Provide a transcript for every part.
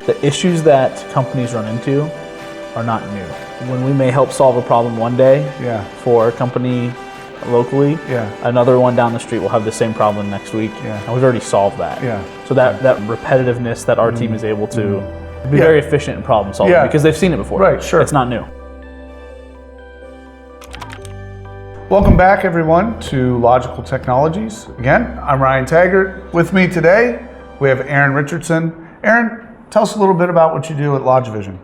The issues that companies run into are not new. When we may help solve a problem one day for a company locally, another one down the street will have the same problem next week, and we've already solved that. So that repetitiveness that our team is able to be very efficient in problem solving because they've seen it before. Right, sure. It's not new. Welcome back, everyone, to Logivision Technologies. Again, I'm Ryan Taggart. With me today, we have Aaron Richardson. Aaron, tell us a little bit about what you do at Logivision.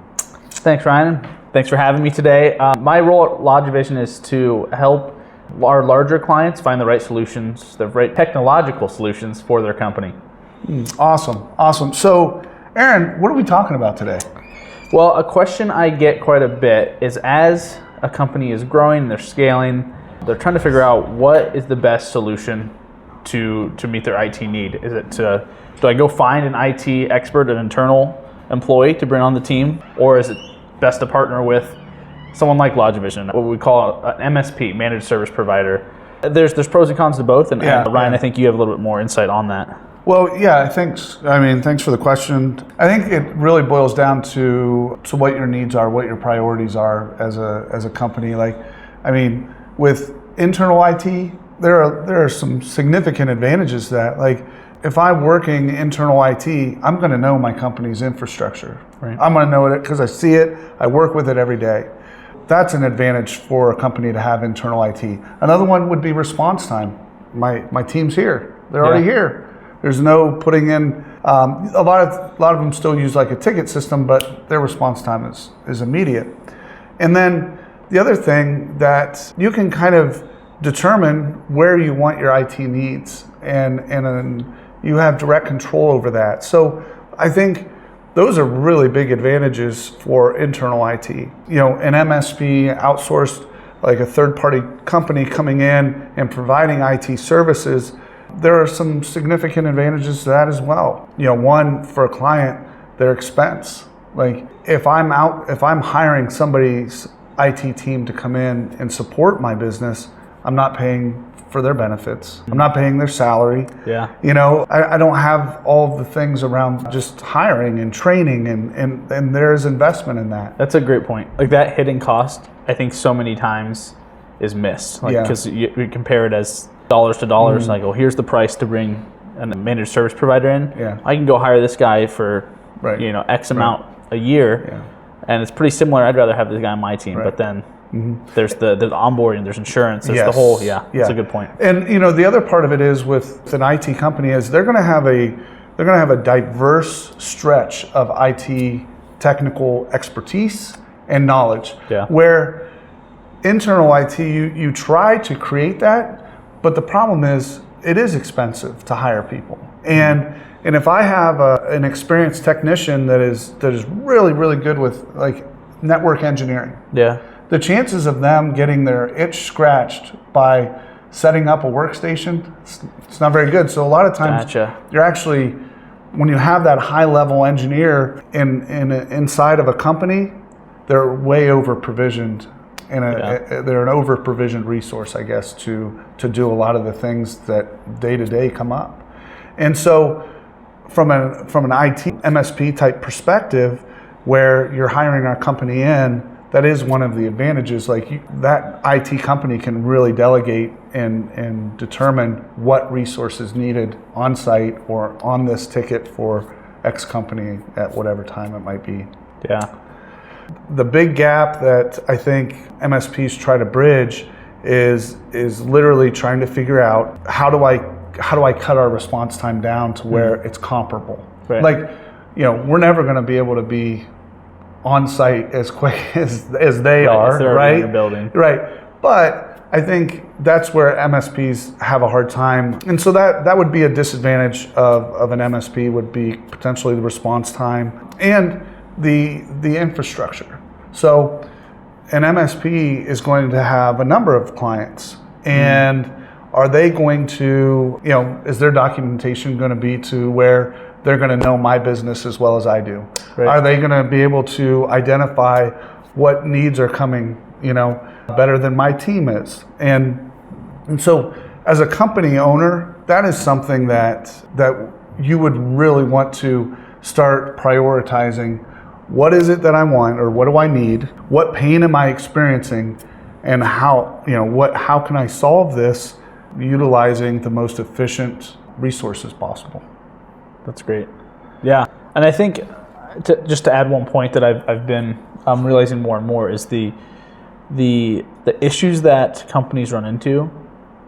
Thanks, Ryan. Thanks for having me today. My role at Logivision is to help our larger clients find the right solutions, the right technological solutions for their company. Awesome. So, Aaron, what are we talking about today? Well, a question I get quite a bit is as a company is growing, they're scaling, they're trying to figure out what is the best solution to meet their IT need. Is it do I go find an IT expert, an internal employee to bring on the team, or is it best to partner with someone like Logivision, what we call an MSP, managed service provider? There's pros and cons to both, and Ryan, I think you have a little bit more insight on that. Well, thanks for the question. I think it really boils down to what your needs are, what your priorities are as a company. With internal IT, there are some significant advantages to that. Like, if I'm working internal IT, I'm going to know my company's infrastructure. Right. I'm going to know it because I see it, I work with it every day. That's an advantage for a company to have internal IT. Another one would be response time. My team's here. They're already here. There's no putting in, a lot of them still use like a ticket system, but their response time is immediate. And then the other thing that you can kind of determine where you want your IT needs and you have direct control over that. So I think those are really big advantages for internal IT. An MSP outsourced, like a third-party company coming in and providing IT services, there are some significant advantages to that as well. One, for a client, their expense. Like, if I'm hiring somebody's IT team to come in and support my business, I'm not paying for their benefits. I'm not paying their salary. I don't have all of the things around just hiring and training and there's investment in that. That's a great point. Like, that hidden cost, I think so many times is missed. Because you compare it as dollars to dollars. Like, here's the price to bring a managed service provider in. I can go hire this guy for X amount a year, and it's pretty similar. I'd rather have this guy on my team, but then there's the onboarding, there's insurance, there's the whole. That's a good point. And the other part of it is with an IT company is they're going to have a diverse stretch of IT technical expertise and knowledge. Where internal IT, you try to create that. But the problem is, it is expensive to hire people, and if I have an experienced technician that is really, really good with like network engineering, the chances of them getting their itch scratched by setting up a workstation, it's not very good. So a lot of times, you're actually, when you have that high level engineer inside of a company, they're way over provisioned. And they're an over-provisioned resource, I guess, to do a lot of the things that day-to-day come up. And so from an IT MSP type perspective, where you're hiring our company in, that is one of the advantages. That IT company can really delegate and determine what resources needed on site or on this ticket for X company at whatever time it might be. The big gap that I think MSPs try to bridge is literally trying to figure out how do I cut our response time down to where it's comparable. We're never going to be able to be on site as quick as they are, right? In your building. But I think that's where MSPs have a hard time, and so that would be a disadvantage of an MSP, would be potentially the response time and the infrastructure. So an MSP is going to have a number of clients, and are they going to, is their documentation going to be to where they're going to know my business as well as I do? Are they going to be able to identify what needs are coming, better than my team is? And so as a company owner, that is something that you would really want to start prioritizing what is it that I want or what do I need, what pain am I experiencing, and how can I solve this utilizing the most efficient resources possible. That's great. Yeah, and I think just to add one point that I've been realizing more and more is the issues that companies run into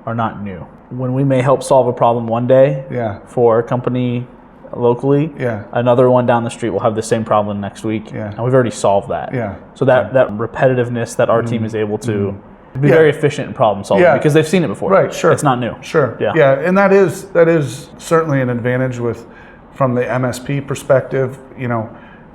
are not new. When we may help solve a problem one day for a company locally, another one down the street will have the same problem next week, and we've already solved that. So that repetitiveness that our team is able to be very efficient in problem solving because they've seen it before. Right, sure. It's not new. Sure. Yeah, and that is certainly an advantage from the MSP perspective.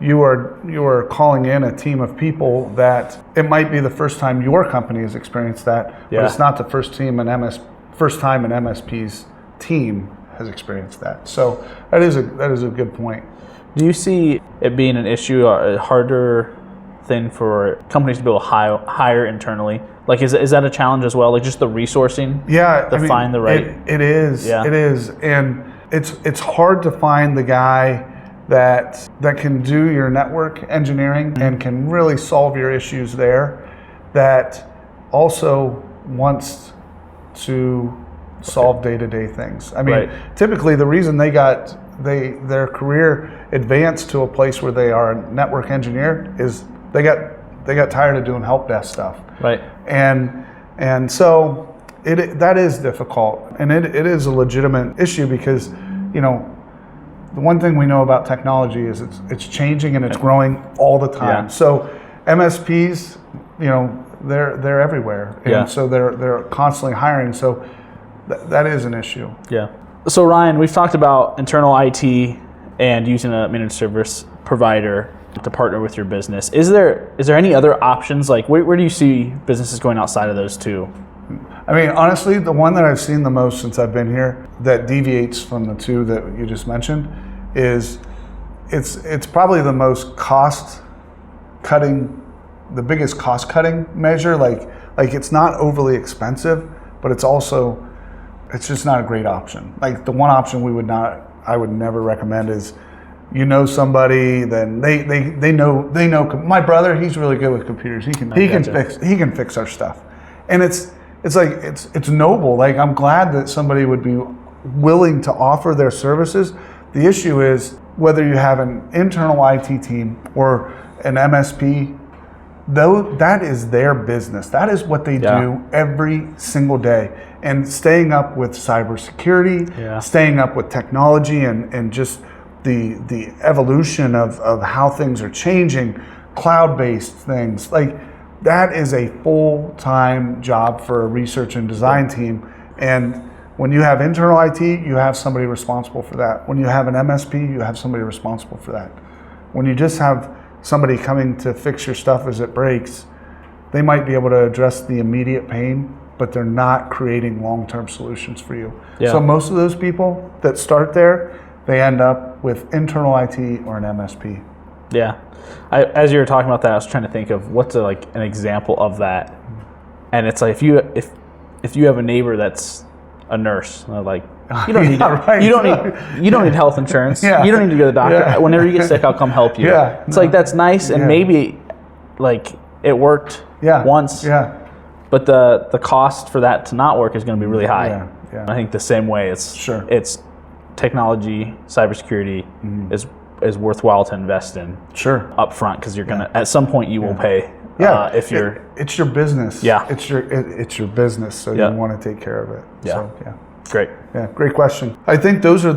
You are calling in a team of people that it might be the first time your company has experienced that, but it's not the first time an MSP's team has experienced that. So that is a good point. Do you see it being an issue, a harder thing for companies to be able to hire internally? Like, is that a challenge as well? Like, just the resourcing? Find the right. It is. Yeah. It is, and it's hard to find the guy that can do your network engineering and can really solve your issues there, that also wants to solve day-to-day things. Typically the reason their career advanced to a place where they are a network engineer is they got tired of doing help desk stuff. Right. And so that is difficult, and it is a legitimate issue because the one thing we know about technology is it's changing and it's growing all the time. So MSPs, they're everywhere, and so they're constantly hiring. So that is an issue. Yeah. So Ryan, we've talked about internal IT and using a managed service provider to partner with your business. Is there any other options? Like, where do you see businesses going outside of those two? Honestly, the one that I've seen the most since I've been here that deviates from the two that you just mentioned is it's probably the most the biggest cost cutting measure. Like it's not overly expensive, but it's just not a great option. Like, the one option I would never recommend is, somebody, then they know my brother, he's really good with computers. He can fix our stuff. And it's noble. Like, I'm glad that somebody would be willing to offer their services. The issue is whether you have an internal IT team or an MSP, though, that is their business. That is what they do every single day. And staying up with cybersecurity, staying up with technology and just the evolution of how things are changing, cloud-based things, like, that is a full-time job for a research and design team. And when you have internal IT, you have somebody responsible for that. When you have an MSP, you have somebody responsible for that. When you just have somebody coming to fix your stuff as it breaks, they might be able to address the immediate pain, but they're not creating long-term solutions for you. So most of those people that start there, they end up with internal IT or an MSP. Yeah. As you were talking about that, I was trying to think of what's an example of that. And it's like, if you have a neighbor that's a nurse, like, you don't need health insurance. You don't need to go to the doctor. Whenever you get sick, I'll come help you. It's like, that's nice, and maybe like it worked once. But the cost for that to not work is going to be really high. I think the same way it's technology, cybersecurity is worthwhile to invest in up front, because you're gonna at some point you will pay. If you're it's your business. It's your business, so you want to take care of it. Great. Great question. I think those are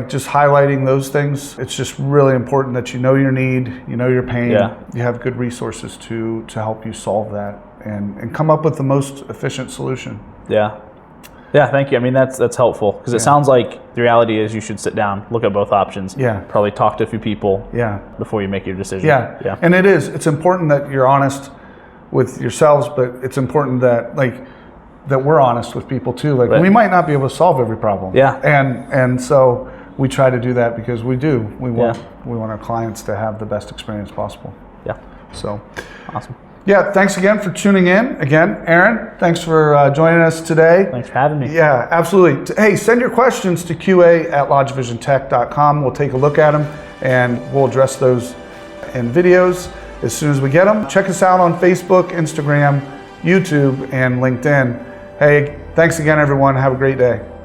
just highlighting those things. It's just really important that you know your need, you know your pain, you have good resources to help you solve that and come up with the most efficient solution. Yeah, thank you. That's helpful, because it sounds like the reality is you should sit down, look at both options, probably talk to a few people before you make your decision. And it's important that you're honest with yourselves, but it's important that we're honest with people too. We might not be able to solve every problem. And so we try to do that because we want our clients to have the best experience possible. So awesome. Thanks again for tuning in. Again, Aaron, thanks for joining us today. Thanks for having me. Yeah, absolutely. Hey, send your questions to QA@logivisiontech.com. We'll take a look at them and we'll address those in videos as soon as we get them. Check us out on Facebook, Instagram, YouTube, and LinkedIn. Hey, thanks again, everyone. Have a great day.